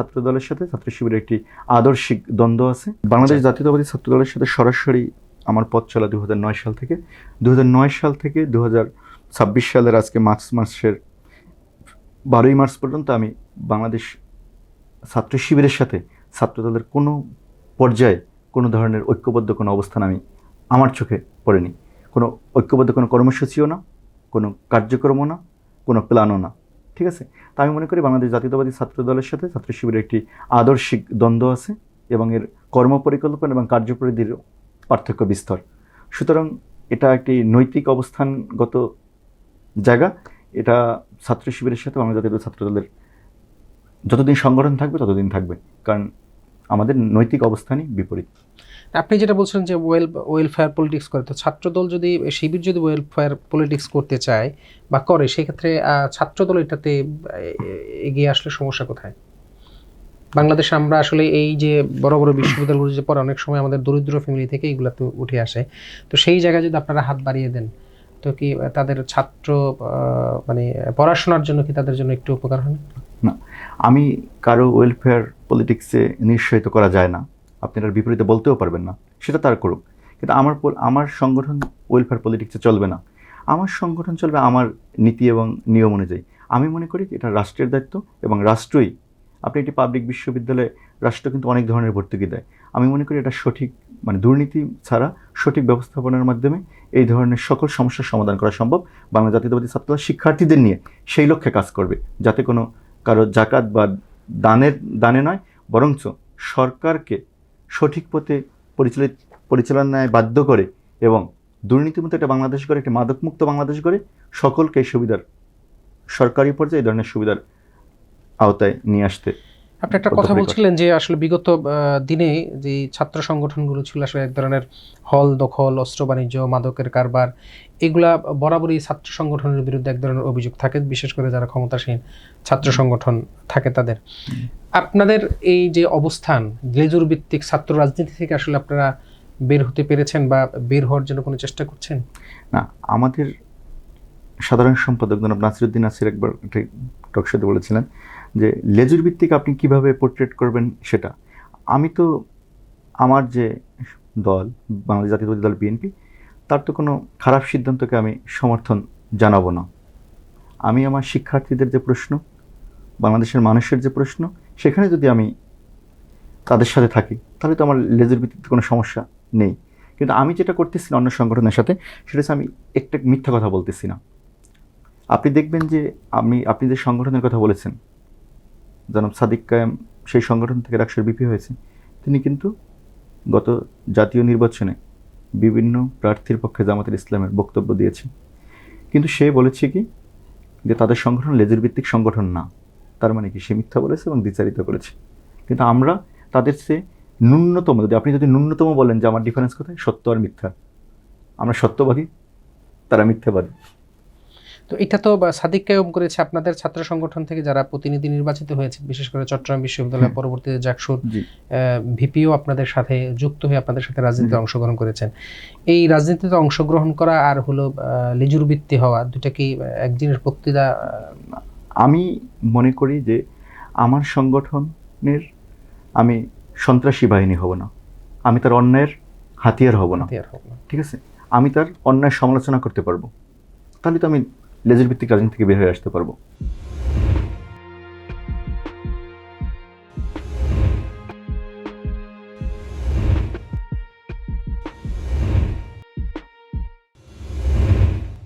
ছাত্র দলের সাথে ছাত্র শিবিরের একটি আদর্শিক দ্বন্দ্ব আছে। বাংলাদেশ জাতীয়তাবাদী ছাত্র দলের সাথে সরাসরি আমার পথ চলা 2009 সাল থেকে 2026 সালের আজকে মার্চ মাসের 12ই মার্চ পর্যন্ত আমি বাংলাদেশ ছাত্র শিবিরের সাথে ছাত্রদলের কোনো পর্যায়ে কোনো ধরনের ঐক্যবদ্ধ কোনো অবস্থান আমি আমার চোখে পড়েনি। কোনো ঐক্যবদ্ধ কোনো কর্মসূচিও না, কোনো কার্যক্রমও না, কোনো প্ল্যানও না। ঠিক আছে, তা আমি মনে করি বাংলাদেশ জাতীয়তাবাদী ছাত্র দলের সাথে ছাত্র শিবিরের একটি আদর্শিক দ্বন্দ্ব আছে এবং এর কর্মপরিকল্পনা এবং কার্যপরিধির পার্থক্য বিস্তর। সুতরাং এটা একটি নৈতিক অবস্থানগত জায়গা। এটা ছাত্র শিবিরের সাথে বাংলাদেশ জাতীয়তাবাদী ছাত্র দলের যতদিন সংগঠন থাকবে ততদিন থাকবে, কারণ আমাদের নৈতিক অবস্থানই বিপরীত। আপনি যেটা বলছেন যে ওয়েলফেয়ার পলিটিক্স করে, তো ছাত্রদল যদি শিবির যদি ওয়েলফেয়ার পলিটিক্স করতে চায় বা করে, সেক্ষেত্রে ছাত্রদল এটাতে এগিয়ে আসলে সমস্যা কোথায়? বাংলাদেশে আমরা আসলে এই যে বড় বড় বিশ্ববিদ্যালয়গুলো যে পরে অনেক সময় আমাদের দরিদ্র ফ্যামিলি থেকে এগুলোতে উঠে আসে, তো সেই জায়গায় যদি আপনারা হাত বাড়িয়ে দেন, তো কি তাদের ছাত্র মানে পড়াশোনার জন্য কি তাদের জন্য একটু উপকার হয় না? আমি কারো ওয়েলফেয়ার পলিটিক্সে নিশ্চয়িত করা যায় না, আপনারা বিপরীতে বলতেও পারবেন না, সেটা তার করুক। কিন্তু আমার সংগঠন ওয়েলফেয়ার পলিটিক্সে চলবে না। আমার সংগঠন চলবে আমার নীতি এবং নিয়ম অনুযায়ী। আমি মনে করি এটা রাষ্ট্রের দায়িত্ব এবং রাষ্ট্রই, আপনি একটি পাবলিক বিশ্ববিদ্যালয়ে রাষ্ট্র কিন্তু অনেক ধরনের ভর্তুকি দেয়। আমি মনে করি এটা সঠিক, মানে দুর্নীতি ছাড়া সঠিক ব্যবস্থাপনার মাধ্যমে এই ধরনের সকল সমস্যার সমাধান করা সম্ভব। বাংলা জাতীয়তাবাদী ছাত্র শিক্ষার্থীদের নিয়ে সেই লক্ষ্যে কাজ করবে, যাতে কোনো কারো জাকাত বা দানে নয়, বরঞ্চ সরকারকে সঠিক পথে পরিচালনায় বাধ্য করে এবং দুর্নীতিমুক্ত একটা বাংলাদেশ গড়ে, একটা মাদকমুক্ত বাংলাদেশ গড়ে সকলকে এই সুবিধার, সরকারি পর্যায়ে এই ধরনের সুবিধার আওতায় নিয়ে আসতে। আপনি একটা কথা বলছিলেন যে আসলে বিগত দিনে যে ছাত্র সংগঠনগুলো ছিল আসলে এক ধরনের হল দখল, অস্ত্র বাণিজ্য, মাদকের কারবার, এগুলা বরাবরই ছাত্র সংগঠনের বিরুদ্ধে এক ধরনের অভিযোগ থাকে, বিশেষ করে যারা ক্ষমতাসীন ছাত্র সংগঠন থাকে তাদের। আপনাদের এই যে অবস্থান, লেজুর ভিত্তিক ছাত্র রাজনীতি থেকে আসলে আপনারা বের হতে পেরেছেন বা বের হওয়ার জন্য কোনো চেষ্টা করছেন? না, আমাদের সাধারণ সম্পাদক জনাব নাসিরউদ্দিন নাসির একবার টকশোতে বলেছিলেন যে লেজুর ভিত্তিক আপনি কিভাবে পোর্ট্রেট করবেন সেটা। আমি তো আমার যে দল বাংলাদেশ জাতীয়তাবাদী দল বিএনপি, তার তো কোনো খারাপ সিদ্ধান্তকে আমি সমর্থন জানাবো না। আমি আমার শিক্ষার্থীদের যে প্রশ্ন, বাংলাদেশের মানুষের যে প্রশ্ন, সেখানে যদি আমি তাদের সাথে থাকি তাহলে তো আমার লেজুর ভিত্তিতে কোনো সমস্যা নেই। কিন্তু আমি যেটা করতেছি না অন্য সংগঠনের সাথে, সেটা হচ্ছে আমি একটা মিথ্যা কথা বলতেছি না। আপনি দেখবেন যে আপনি যে সংগঠনের কথা বলেছেন, জনাব সাদিক কায়েম সেই সংগঠন থেকে ডাকসুর বিপি হয়েছে, তিনি কিন্তু গত জাতীয় নির্বাচনে বিভিন্ন প্রার্থীর পক্ষে জামাতের ইসলামের বক্তব্য দিয়েছে। কিন্তু সে বলেছে কি যে তাদের সংগঠন লেজুর ভিত্তিক সংগঠন না। তার মানে কি সে মিথ্যা বলেছে এবং দ্বিচারিত করেছে। কিন্তু আমরা তাদের চেয়ে ন্যূনতম, আপনি যদি ন্যূনতম বলেন যে আমার ডিফারেন্স কোথায়, সত্য আর মিথ্যা, আমরা সত্যবাদী, তারা মিথ্যাবাদী। তো এটা তো সাদিক কায়েম করেছে আপনাদের ছাত্র সংগঠন থেকে যারা প্রতিনিধি নির্বাচিত হয়েছে, বিশেষ করে চট্টগ্রাম বিশ্ববিদ্যালয়ের পরবর্তীতে জাকসুর ভিপিও আপনাদের সাথে যুক্ত হয়ে আপনাদের সাথে রাজনীতিতে অংশগ্রহণ করেছেন। এই রাজনীতিতে অংশগ্রহণ করা আর হলো লেজুর ভিত্তি হওয়া, দুটা কি এক জিনিস? বক্তৃতা আমি মনে করি যে আমার সংগঠনের আমি সন্ত্রাসী বাহিনী হব না, আমি তার অন্যায়ের হাতিয়ার হব না। ঠিক আছে, আমি তার অন্যায় সমালোচনা করতে পারবো, তাহলে তো আমি লেজুর ভিত্তিক রাজনীতি থেকে বের হয়ে আসতে পারবো।